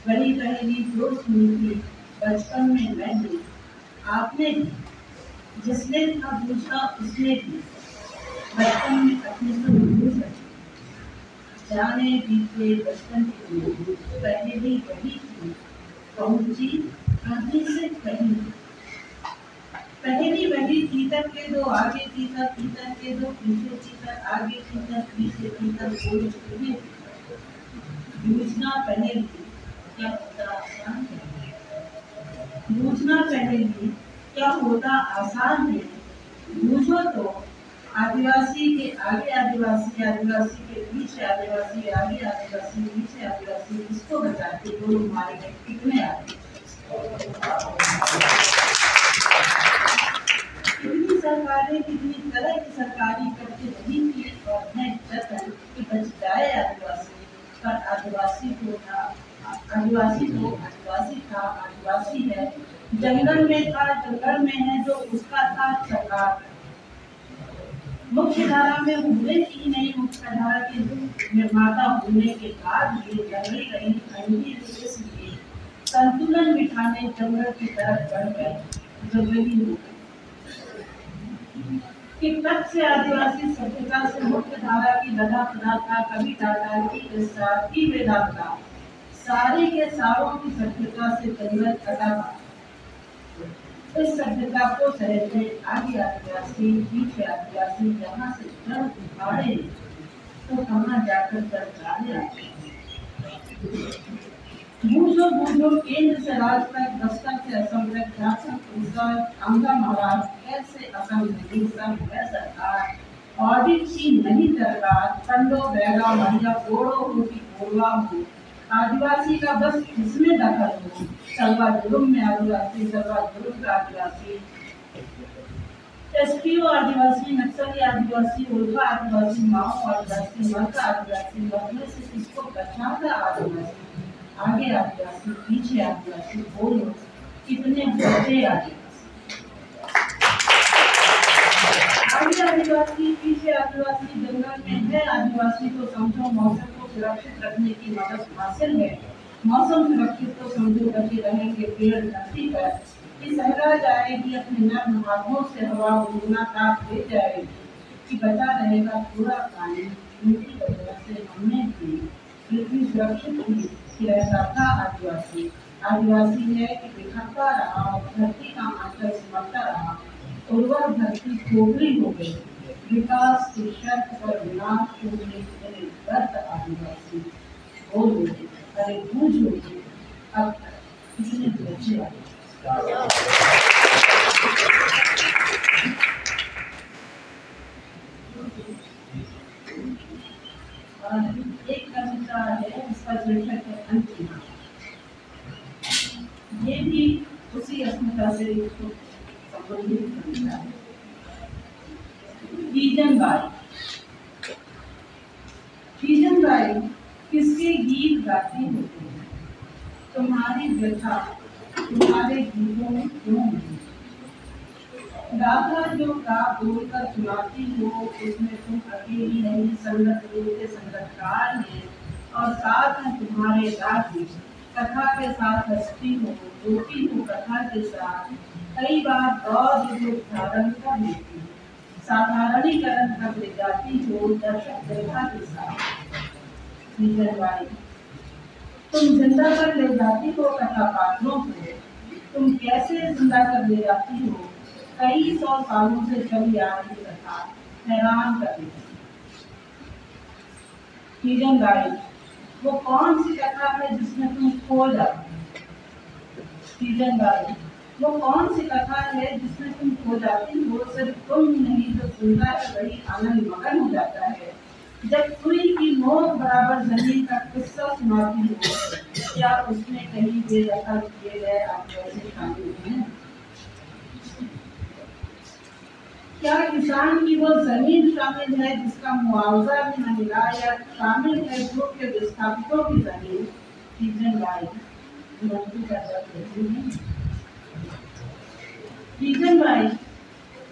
S8: बड़ी पहली जो सुनी थी बचपन में मैंने, आपने भी, जिसने था पूछा उसने भी बचपन में अपने से भूल सके। जाने बीते बचपन की पहली वही थी पहुंची आगे से कहीं, पहली वही तीतर के दो आगे तीतर, तीतर के दो पीछे तीतर, आगे तीतर, पीछे तीतर, बोल चुके बूझना पहले भी क्या होता आसान है, बूझना पहले भी क्या होता आसान है। बूझो तो आदिवासी के आगे आदिवासी, आदिवासी के पीछे आदिवासी, आगे आदिवासी, पीछे आदिवासी, इसको बताते तो हमारे कितने आगे। कितनी सरकारें कितनी तरह की सरकारी करके रही थी और है जतन कि बच जाए आदिवासी, पर आदिवासी को था, आदिवासी को आदिवासी था, आदिवासी है। जंगल में था, जंगल में है जो उसका था सरकार। मुख्य धारा में हुए कि नहीं, मुख्य धारा के निर्माता होने के बाद भी जंगली रही ठंडी इसलिए संतुलन बिठाने जंगल की तरफ बढ़ गए, जंगली हो गए। कि तब से आदिवासी सभ्यता से मुख्य धारा की लगा पड़ा था, कभी टाटा की साथ ही वेदांता, सारे के सारों की सभ्यता से जंगल कटा था। इस सभ्यता को सहजने आगे आदिवासी, पीछे आदिवासी, यहाँ से जड़ उखाड़े तो कहाँ जाकर कर डाले। बूझो बूझो केंद्र से राज तक, बस्तर से असम तक, झारखंड, उड़ीसा, आंध्र, महाराष्ट्र, कैसे असम नहीं सब है सरकार। ऑडिट की नहीं सरकार, खंडो बैगा महिला गोड़ो हो कि गोड़वा हो, आदिवासी का बस इसमें दखल हो। सलवा जुर्म में आदिवासी, सलवा जुर्म का आदिवासी, एसपीओ आदिवासी, नक्सली आदिवासी, उल्फा आदिवासी, माओ आदिवासी, मरका आदिवासी, मरने से किसको बचाता आदिवासी। आगे आदिवासी, पीछे आदिवासी, बोलो कितने बचे आदिवासी। आगे आदिवासी, पीछे आदिवासी, जंगल में है आदिवासी तो समझो मौसम को सुरक्षित रखने की मदद हासिल है। मौसम सुरक्षित तो समझो बचे रहेंगे पेड़ धरती पर, कि सहरा जाएगी अपने नर्म हाथों से हवा गुनगुना ताप ले जाएगी, कि बचा रहेगा पूरा पानी। उनकी वजह से हमने भी पृथ्वी सुरक्षित हुई कि रहता था आदिवासी। आदिवासी है कि बिखरता रहा और धरती का आंचल सिमटता रहा, उर्वर धरती खोखली हो गई। विकास की शर्त पर विनाश होने के दर्द आदिवासी। बोलो अरे बूझो अब किसने बचे एक कविता है, इसका लेखक है अंतिमा। ये भी उसी अस्मिता से संबंधित कविता है। तीजन बाई, तीजन बाई किसके गीत गाती होती है, तुम्हारी व्यथा तुम्हारे गीतों में क्यों नहीं। गाथा जो गा बोलकर सुनाती हो, उसमें तुम अकेली नहीं, संगत के संगतकार हैं और साथ में तुम्हारे राग भी। कथा के साथ हंसती हो, रोती हो कथा के साथ, कई बार गौर रूप धारण कर लेती हो, साधारणीकरण कर ले जाती हो दर्शक देखा के साथ। तीजन बाई तुम जिंदा कर ले जाती हो कथा पात्रों को, तुम कैसे जिंदा कर ले जाती हो कई सौ सालों से चली आ रही कथा, हैरान कर देती। तीजन बाई, वो कौन सी कथा है जिसमें तुम खो जाती हो? तीजन बाई, वो कौन सी कथा है जिसमें तुम खो जाती हो? सिर्फ तुम ही नहीं, जो सुनता है वही आनंद मगन हो जाता है। जब सुई की नोक बराबर जमीन का किस्सा सुनाती हो, क्या उसमें कहीं बेदखल किए गए आप जैसे शामिल हैं? क्या किसान की वो जमीन शामिल है जिसका मुआवजा भी न मिला, या शामिल है ग्रुप के विस्थापितों की जमीन? तीजन बाई, तीजन बाई,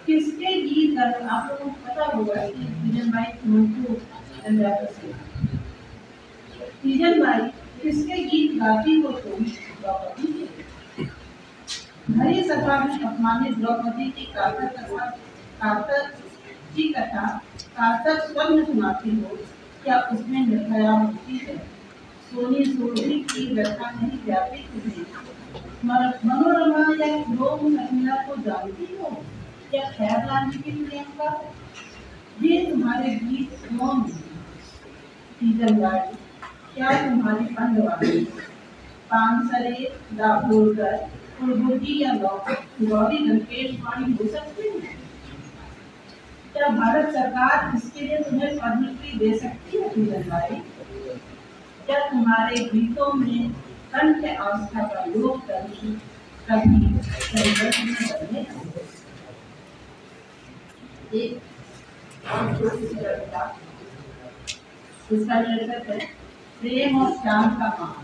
S8: किसके गीत आप लोगों को पता होगा कि तीजन बाई मंटू तीजन बाई किसके गीत गाती हो तुम? द्रौपदी के। भरी सभा में अपमानित द्रौपदी की कार्तक स्वर में सुनाती हो, क्या उसमें निर्भया होती है? सोनी सोनी की व्यथा नहीं व्यापी तुम्हें? मनोरमा या लोग महिला को जानती हो, क्या खैर लाने की प्रियंका? ये तुम्हारे गीत कौन? तीजन बाई, क्या तुम्हारी पंडवानी पानसरे दाभोलकर कुलबुर्गी या गौरी लंकेश वाणी हो सकती है? क्या भारत सरकार इसके लिए तुम्हें पद्मश्री दे सकती है? तीजन बाई, क्या तुम्हारे गीतों में कंठ आस्था का योग कभी परिवर्तन करने? एक छोटी सी कविता, इसका शीर्षक है प्रेम और चांद का मान।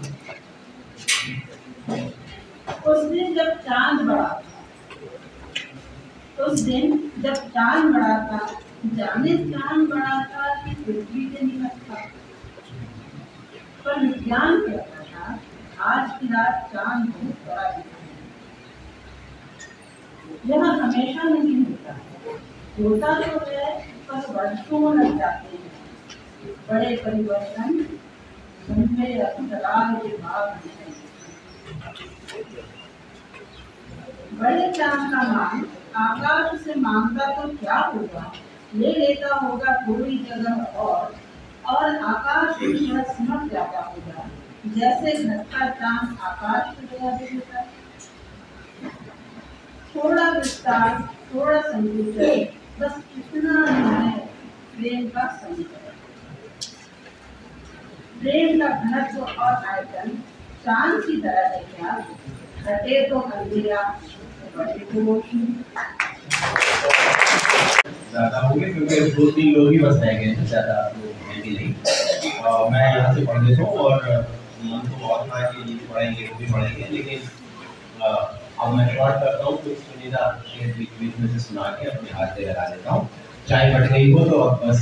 S8: उस दिन जब चांद बड़ा था, जाने चांद बड़ा था कि पृथ्वी से निकलता, पर विज्ञान कहता था आज की रात चांद बहुत बड़ा दिखा। यह हमेशा नहीं होता तो है, पर वर्षों लग जाते हैं। बड़े परिवर्तन उनमें अंतराल के भाग हैं। बड़े चांद का मान आकाश से मांगता तो क्या होगा, ले लेता होगा थोड़ी जगह और आकाश की तरह सिमट जाता होगा, जैसे घटता चांद आकाश की तरह दिखता। थोड़ा विस्तार, थोड़ा संकुचन, बस इतना ही है प्रेम का समीकरण। प्रेम का घनत्व और आयतन चांद की तरह है क्या? घटे तो अंधेरा, बढ़े तो रोशनी।
S2: ज्यादा हो गए क्योंकि 2-3 लोग ही बस रह गए हैं, ज्यादा लोग हैं भी नहीं। मैं यहाँ से पढ़ देता हूँ और मन तो बहुत था कि पढ़ेंगे वो भी पढ़ेंगे, लेकिन अब मैं शॉर्ट करता हूँ कुछ सुनीता शेर बीच में से सुना के अपने हाथ से लगा देता हूँ। चाय बढ़ गई हो तो अब बस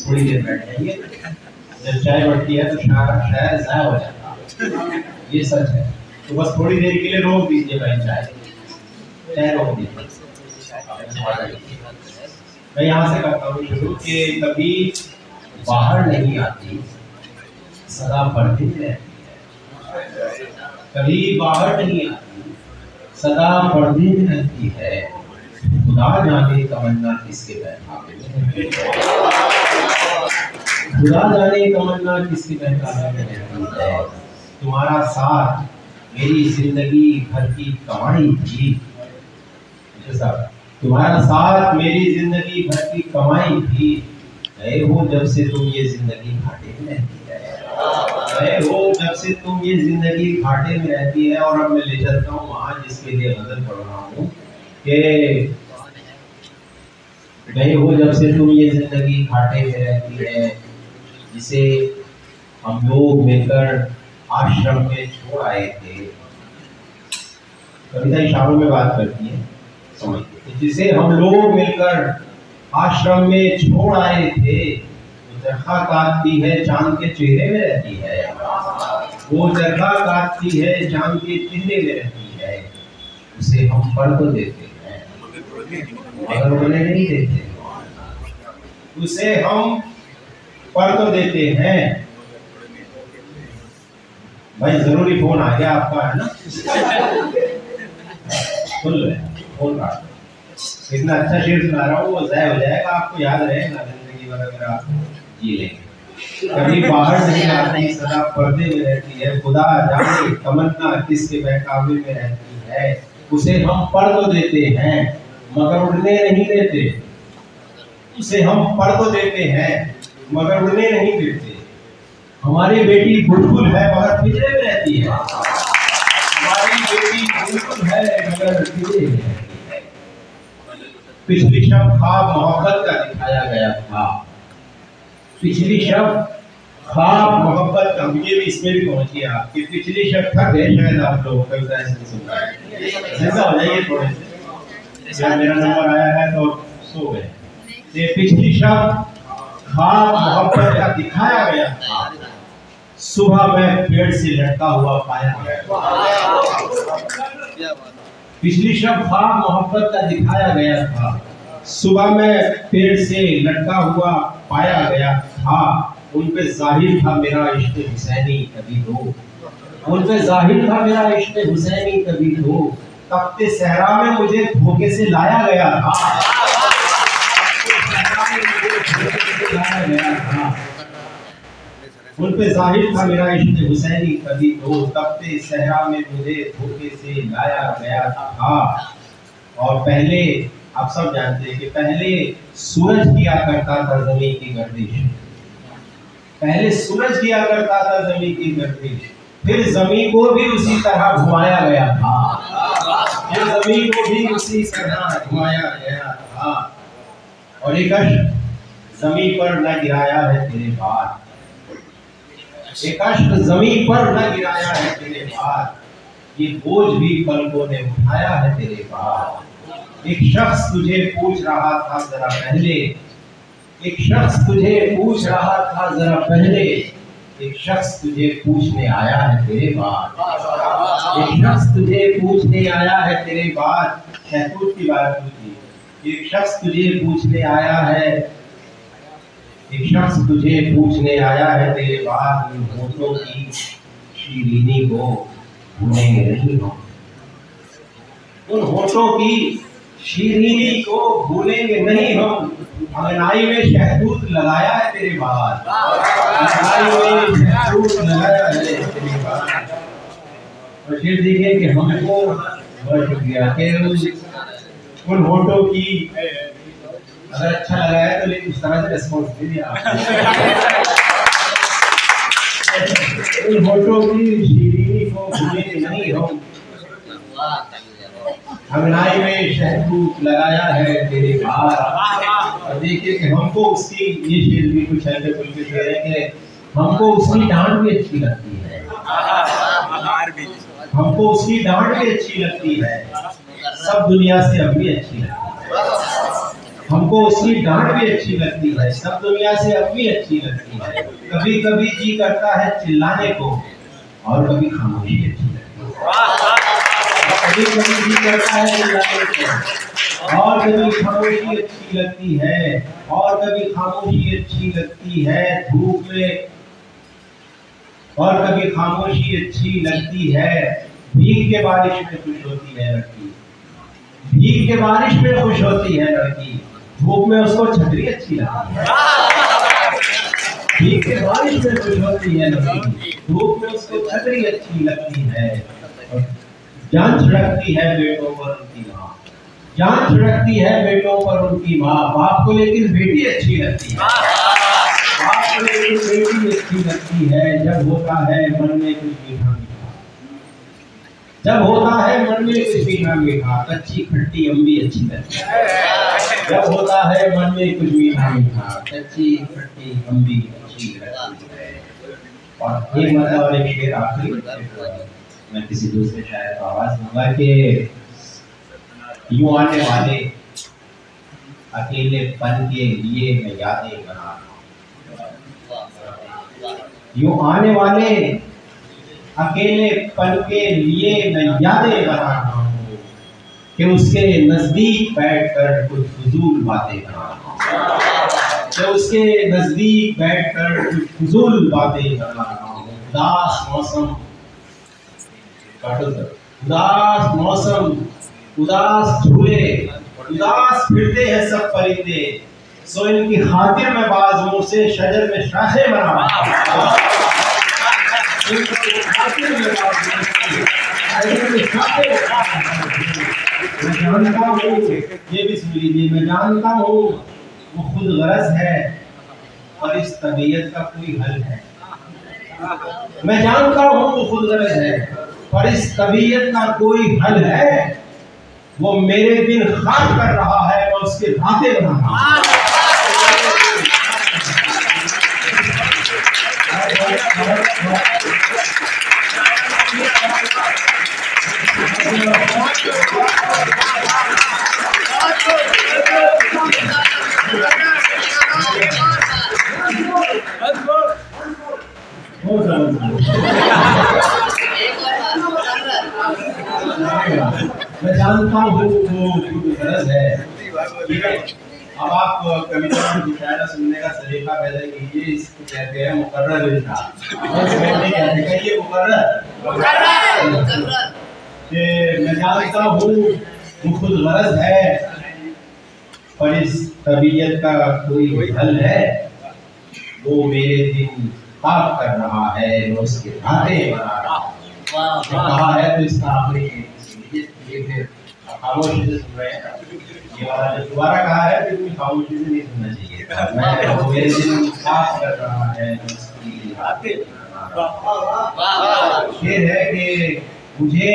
S2: थोड़ी देर बैठ जाइए। जब चाय बढ़ती है तो शायद ज़ाया हो जाता, ये सच है। तो बस थोड़ी देर के लिए रोक दीजिए भाई, चाय रोक दीजिए। मैं यहाँ से करता हूँ शुरू कि कभी बाहर नहीं आती, सदा बढ़ती रहती है। कभी बाहर नहीं आती, सदा बढ़ती रहती है। खुदा जाने तमन्ना किसके बहकावे में, खुदा जाने तमन्ना किसके बहकावे में रहती है। तुम्हारा साथ मेरी जिंदगी भर की कमाई थी, तुम्हारा साथ मेरी जिंदगी भर की कमाई थी। गए हो जब से तुम ये जिंदगी घाटे में रहती है, गए हो जब से तुम ये जिंदगी घाटे में रहती है। और अब मैं ले चलता हूँ वहाँ जिसके लिए गजल पढ़ रहा हूँ कि गए हो जब से तुम ये जिंदगी घाटे में रहती है, जिसे हम लोग मिलकर आश्रम में छोड़ आए थे। कविता इशारों में बात करती है, समझिए। जिसे हम लोग मिलकर आश्रम में छोड़ आए थे, वो चरखा काटती है चांद के चेहरे में रहती है, वो चरखा काटती है चांद के चेहरे में रहती है। उसे हम पढ़ तो देते हैं मगर उन्हें नहीं देते, उसे हम पढ़ तो देते हैं भाई जरूरी फोन आ गया आपका, है ना? सुन लो फोन काट। इतना अच्छा शेर सुना रहा हूँ, वो ज़ाय हो जाएगा, आपको याद रहेगा जिंदगी भर अगर आप जी लेंगे। कभी बाहर नहीं आती, सदा पर्दे में रहती है, खुदा जाने तमन्ना किसके बहकावे में रहती है। उसे हम पर तो देते हैं मगर उड़ने नहीं देते, उसे हम पर तो देते हैं मगर उड़ने नहीं देते। हमारी बेटी बुलबुल है मगर पिंजरे में रहती है, हमारी बेटी बुलबुल है मगर पिंजरे में रहती है। पिछली शब ख्वाब मोहब्बत का दिखाया गया था, पिछली शब ख्वाब मोहब्बत का, मुझे भी इसमें भी पहुंची आपकी पिछली शब थक गए शायद आप लोग कविता ऐसे सुन रहे हैं, ऐसा हो जाइए थोड़े से, जब मेरा नंबर आया है तो सो गए। ये पिछली शब ख्वाब मोहब्बत का दिखाया गया था, सुबह में पेड़ से लटका हुआ पाया गया। पिछली शब ख्वाब मोहब्बत का दिखाया गया था, सुबह में पेड़ से लटका हुआ पाया गया था। उन पे जाहिर था मेरा इश्क हुसैनी कभी तो, उन पे जाहिर था मेरा इश्क हुसैनी कभी तो, तख्ते सहरा में मुझे धोखे से लाया गया था, लाया गया था। उन पे जाहिर था मेरा इश्क हुसैनी कभी तो, तख्ते सहरा में मुझे धोखे से लाया गया था। और पहले आप सब जानते हैं कि पहले सूरज किया करता था ज़मीन की गर्दिश, पहले सूरज किया करता था ज़मीन की गर्दिश, फिर ज़मीन को भी उसी तरह घुमाया गया था, फिर ज़मीन को भी उसी तरह घुमाया गया था। और एक अश्क ज़मीन पर न गिराया है तेरे बाद, एक अश्क ज़मीन पर न गिराया है तेरे बाद, ये बोझ भी पलकों ने उठाया है तेरे बाद। एक शख्स तुझे पूछ रहा था जरा पहले, एक शख्स तुझे पूछ रहा था जरा पहले, एक शख्स तुझे पूछने आया है तेरे बाद, एक शख्स तुझे पूछने आया है तेरे बाद। शहतूत की बात पूछी, एक शख्स तुझे पूछने आया है, एक शख्स तुझे पूछने आया है तेरे बाद। इन होठों की शीरीनी को भूलेंगे नहीं हम, उन होठों की शीरीनी को भूलेंगे नहीं हम। अंगनाई में शहतूत लगाया है तेरे बाद, अंगनाई में शहतूत लगाया है तेरे बाद। और फिर देखें कि हमको बहुत शुक्रिया कि उन होठों की, अगर अच्छा लगा है तो लेकिन उस तरह से रिस्पॉन्स दीजिए आप। उन होठों की शीरीनी को भूलेंगे नहीं हम, अंगनाई में शहतूत लगाया है तेरे बाद। और देखिए कि हमको उसकी, ये शेर भी कुछ ऐसे फुल्के शेर है कि हमको उसकी डांट भी अच्छी लगती है, हमको उसकी डांट भी अच्छी लगती है, सब दुनिया से अब भी अच्छी लगती है। हमको उसकी डांट भी अच्छी लगती है, सब दुनिया से अब भी अच्छी लगती है। कभी कभी जी करता है चिल्लाने को और कभी खामोशी अच्छी लगती है, कभी कभी जी करता है चिल्लाने को और कभी खामोशी अच्छी लगती है, और कभी खामोशी अच्छी लगती है धूप में, और कभी खामोशी अच्छी लगती है। भीग के बारिश में खुश होती है लड़की, भीग के बारिश में खुश होती है लड़की, धूप में उसको छतरी अच्छी लगती है। भीग के बारिश में खुश होती है लड़की, धूप में उसको छतरी अच्छी लगती है। जान छिड़कती है बेटों पर उनकी माँ, जान छिड़कती है बेटों पर उनकी माँ। बाप को लेकिन बेटी अच्छी लगती है, बाप को लेकिन बेटी अच्छी लगती है। जब होता है मन में कुछ मीठा मीठा, जब होता है मन में कुछ मीठा मीठा, कच्ची खट्टी अम्बी अच्छी लगती है। जब होता है मन में कुछ मीठा मीठा, कच्ची खट्टी अम्बी अच्छी लगती है। और एक मतलब और एक शेर आखिरी मैं किसी दूसरे शायर को आवाज दूंगा कि यूं आने वाले अकेलेपन के लिए मैं यादें बना रहा हूं, यूं आने वाले अकेलेपन के लिए मैं यादें बना रहा हूं, कि उसके नजदीक बैठकर कुछ फजूल बातें बना रहा हूं, कि उसके नजदीक बैठकर कुछ फजूल बातें बना रहा हूं। उदास मौसम उदास मौसम, उदास झूले, उदास फिरते हैं सब परिंदे, सो इनकी खातिर मैं बाज़ मुझसे शजर में शाखे बना। मैं जानता हूँ, ये भी सुन लीजिए, मैं जानता हूँ वो खुद गरज है और इस तबीयत का कोई हल है। मैं जानता हूँ वो खुद गरज है पर इस तबीयत का कोई हल है। वो मेरे दिन खाक कर रहा है, मैं उसके रातें बना रहा हूँ। मैं जानता हूँ वो गरज है। अब आप कविता की मुशायरा सुनने का सलीका पैदा कीजिए, इसको कहते हैं मुकर्रर इल्हाम। कहिए मुकर्रर। मैं जानता हूँ वो खुद गरज है पर इस तबीयत का कोई हल है। वो मेरे दिन खाक कर रहा है, मैं उसके रातें बना रहा हूँ। कहा है तो इसका आखिरी फिर खामोशी से सुन रहे हैं। ये वाला जब दोबारा कहा है फिर कोई खामोशी से नहीं सुनना चाहिए। मैं वो मेरे दिन खाक कर रहा है, मैं उसकी रातें बना रहा हूँ। शेर है कि मुझे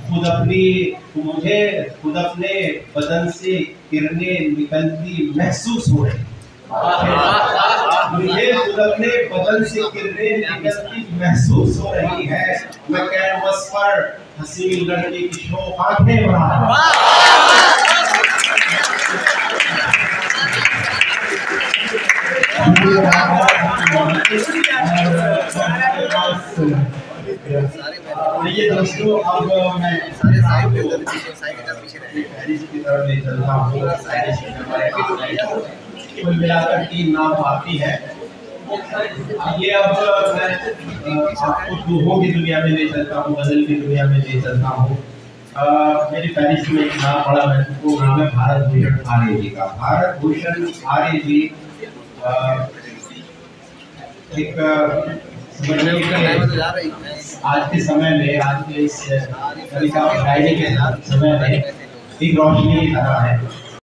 S2: खुद अपने बदन से किरणें निकलती महसूस हो रही। मुझे खुद अपने बदन से किरणें निकलती महसूस हो रही है। मैं कैनवस पर हसीन लड़की की शोख आंखें बना रहा हूं। देखिए दोस्तों, अब मैं पेरिस की तरफ ले चलता हूँ। कुल मिलाकर 3 नाम आती है। ये अब मैं आपको दुहों की दुनिया में ले चलता हूँ, गजल की दुनिया में ले चलता हूँ। मेरी पेरिस में एक नाम बड़ा महत्वपूर्ण नाम है भारत भूषण आर्य जी का। भारत भूषण आर्य जी एक आज के समय में, आज के इस कविता शायरी के समय में एक रोशनी की तरह है।